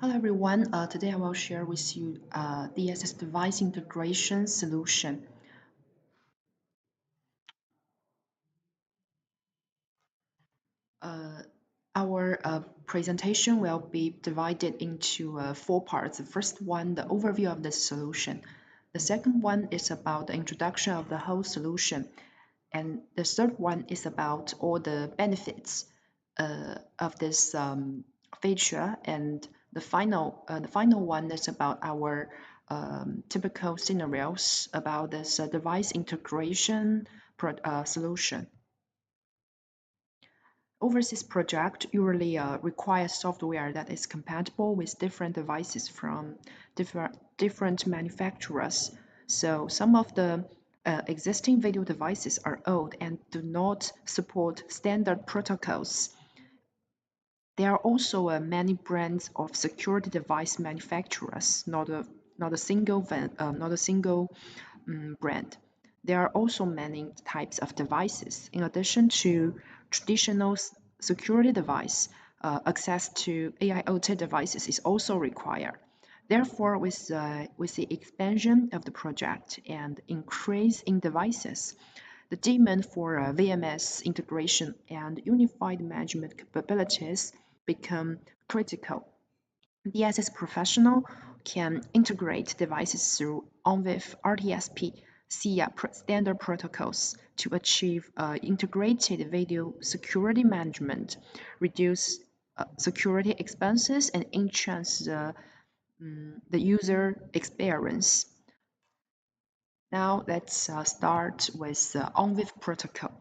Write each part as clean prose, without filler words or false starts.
Hello everyone, today I will share with you DSS device integration solution. Uh, our presentation will be divided into four parts. The first one, the overview of the solution. The second one is about the introduction of the whole solution. And the third one is about all the benefits of this feature. And the final one is about our typical scenarios about this device integration solution. Overseas project usually requires software that is compatible with different devices from different manufacturers. So some of the existing video devices are old and do not support standard protocols. There are also many brands of security device manufacturers, not a single brand. There are also many types of devices. In addition to traditional security device, access to AIoT devices is also required. Therefore, with the expansion of the project and increase in devices, the demand for VMS integration and unified management capabilities become critical. DSS Professional can integrate devices through ONVIF RTSP SIA standard protocols to achieve integrated video security management, reduce security expenses, and enhance the user experience. Now let's start with the ONVIF protocol.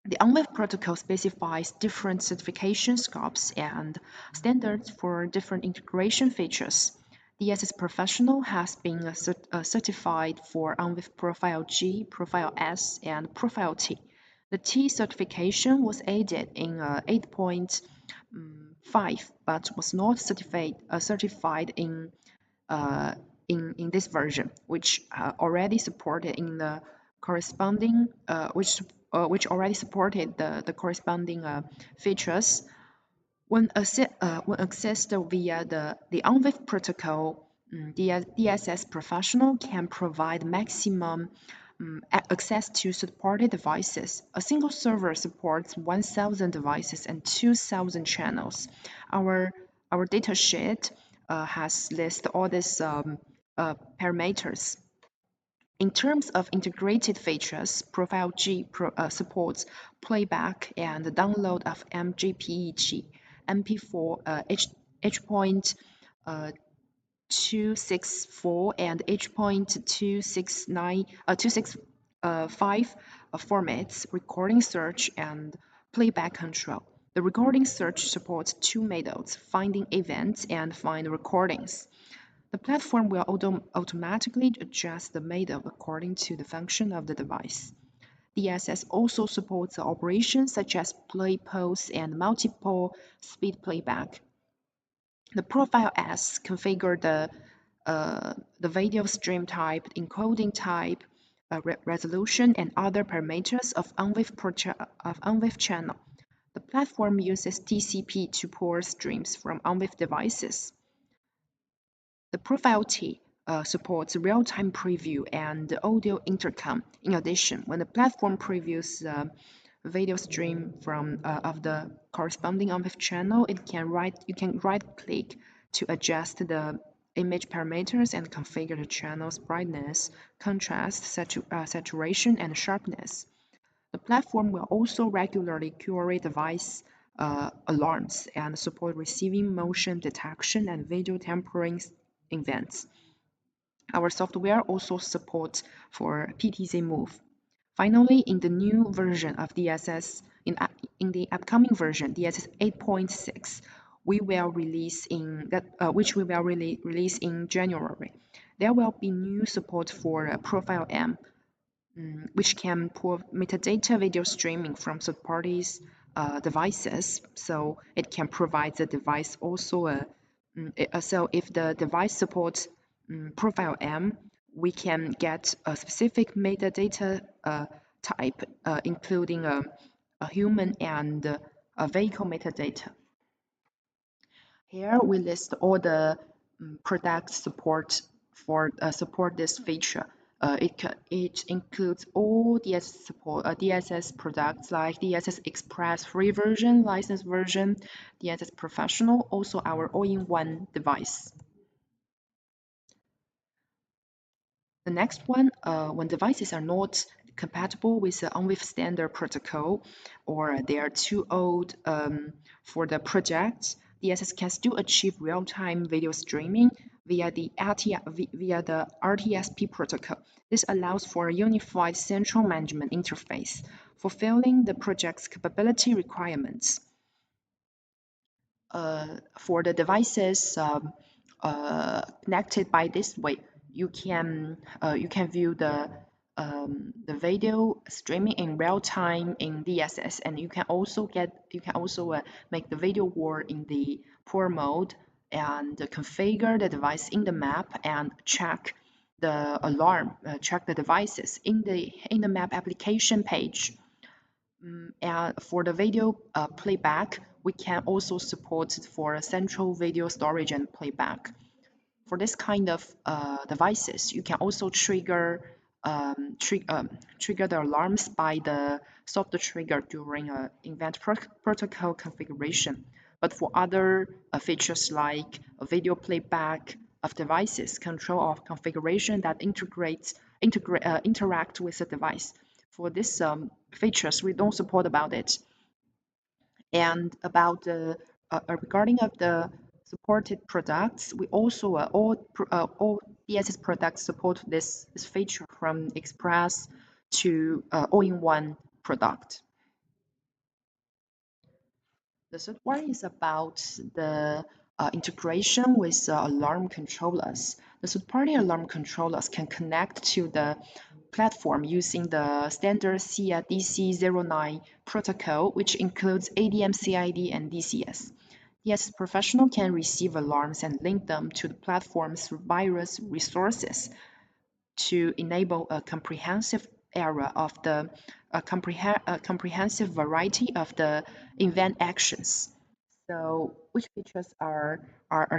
The ONVIF protocol specifies different certification scopes and standards for different integration features. DSS Professional has been certified for ONVIF Profile G, Profile S, and Profile T. The T certification was added in 8.5 but was not certified in this version, which already supported in the corresponding which already supported the corresponding features. When accessed via the ONVIF protocol, DSS Professional can provide maximum access to third-party devices. A single server supports 1,000 devices and 2,000 channels. Our datasheet has listed all these parameters. In terms of integrated features, Profile G supports playback and download of MJPEG, MP4, H.264 and H.265 formats, recording search and playback control. The recording search supports two methods, finding events and find recordings. The platform will automatically adjust the method according to the function of the device. DSS also supports operations such as play, pause, and multiple speed playback. The Profile S configure the video stream type, encoding type, resolution, and other parameters of ONVIF channel. The platform uses TCP to pour streams from ONVIF devices. The Profile T supports real-time preview and audio intercom. In addition, when the platform previews video stream from of the corresponding ONVIF channel, you can right-click to adjust the image parameters and configure the channel's brightness, contrast, saturation, and sharpness. The platform will also regularly query device alarms and support receiving motion detection and video tampering events. Our software also supports for PTZ move. Finally, in the new version of DSS, in the upcoming version, DSS 8.6, we will release which we will release in January. There will be new support for Profile M, which can pull metadata video streaming from third parties devices, so it can provide the device also so if the device supports Profile M, we can get a specific metadata type, including a human and a vehicle metadata. Here we list all the product support for support this feature. It includes all DSS support DSS products like DSS Express free version, licensed version, DSS Professional, also our all-in-one device. The next one, when devices are not compatible with the UNWIF standard protocol or they are too old for the project, DSS can still achieve real-time video streaming via the RTSP protocol. This allows for a unified central management interface, fulfilling the project's capability requirements. For the devices connected by this way, you can view the video streaming in real time in DSS, and you can also make the video wall in the pour mode and configure the device in the map and check the alarm, check the devices in the map application page. And for the video playback, we can also support for central video storage and playback. For this kind of devices, you can also trigger the alarms by the soft trigger during event protocol configuration. But for other features like video playback of devices, control of configuration that interact with the device. For these features, we don't support about it. And about the regarding of the supported products, we also all DSS products support this feature from Express to all-in-one product. The third one is about the integration with alarm controllers. The third-party alarm controllers can connect to the platform using the standard SIA DC09 protocol, which includes ADM CID and DCS. DSS Professional can receive alarms and link them to the platform's virus resources to enable a comprehensive comprehensive variety of the event actions. So which features are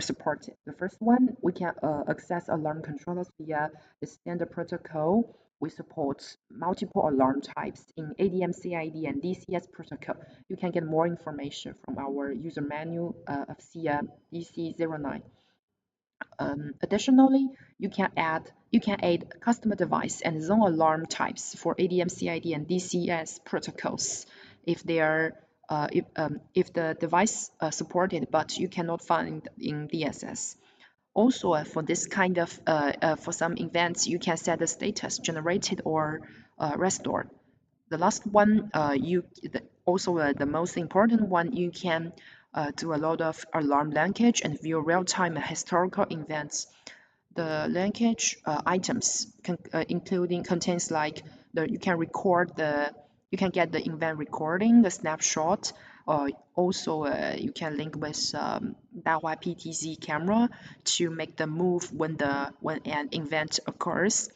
supported? The first one, we can access alarm controllers via the standard protocol. We support multiple alarm types in ADM CID and DCS protocol. You can get more information from our user manual of SIA DC09. Additionally, you can add customer device and zone alarm types for ADM CID and DCS protocols if they are if the device supported, but you cannot find in DSS. Also, for this kind of for some events, you can set the status generated or restored. The last one, the most important one, you can do a lot of alarm linkage and view real-time historical events. The linkage items contains like you can get the event recording, the snapshot. Also, you can link with Dahua PTZ camera to make the move when an event occurs.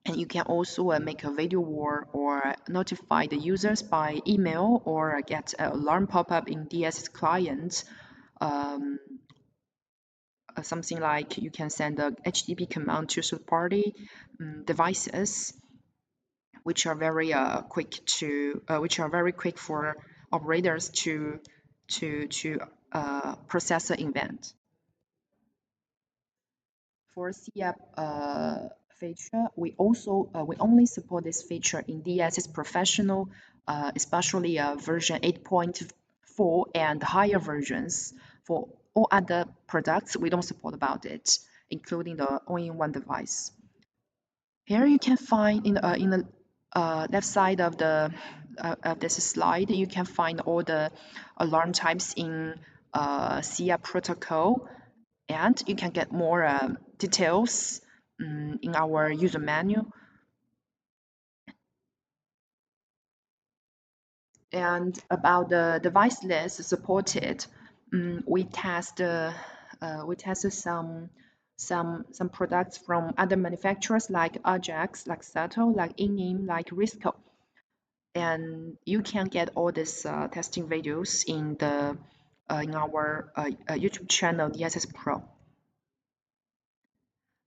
And you can also make a video wall or notify the users by email or get an alarm pop-up in DSS client. Something like you can send a HTTP command to third-party devices, which are very quick for operators to process the event. For SIA feature, we only support this feature in DSS Professional, especially version 8.4 and higher versions. For all other products, we don't support about it, including the all-in-one device. Here you can find in the left side of this slide, you can find all the alarm types in SIA protocol, and you can get more details in our user manual. And about the device list supported, we tested some products from other manufacturers like Ajax, like Sato, like Inim, like Risco. And you can get all these testing videos in the in our YouTube channel DSS Pro.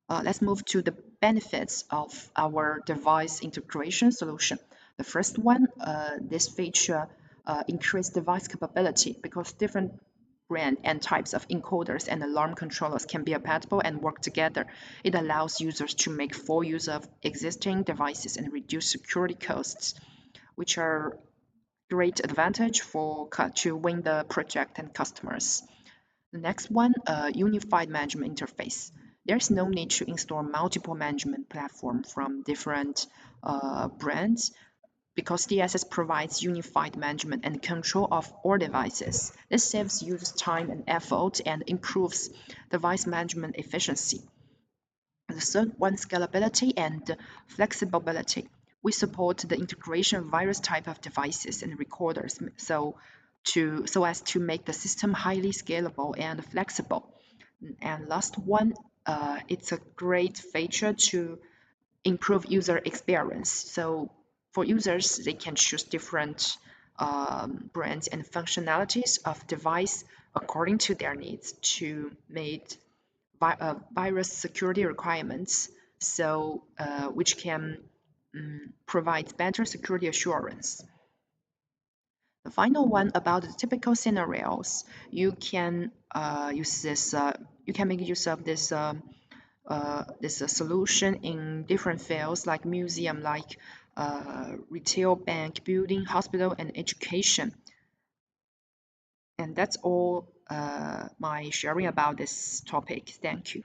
Let's move to the benefits of our device integration solution. The first one, this feature increase device capability because different brand and types of encoders and alarm controllers can be compatible and work together. It allows users to make full use of existing devices and reduce security costs, which are great advantage to win the project and customers. The next one, unified management interface. There's no need to install multiple management platforms from different brands because DSS provides unified management and control of all devices. This saves users time and effort and improves device management efficiency. The third one, scalability and flexibility. We support the integration of various type of devices and recorders so as to make the system highly scalable and flexible. And last one, it's a great feature to improve user experience. So for users, they can choose different brands and functionalities of device according to their needs to meet virus security requirements, so which can provide better security assurance. The final one about the typical scenarios, you can use this. You can make use of this solution in different fields like museum, like retail, bank, building, hospital, and education. And that's all my sharing about this topic. Thank you.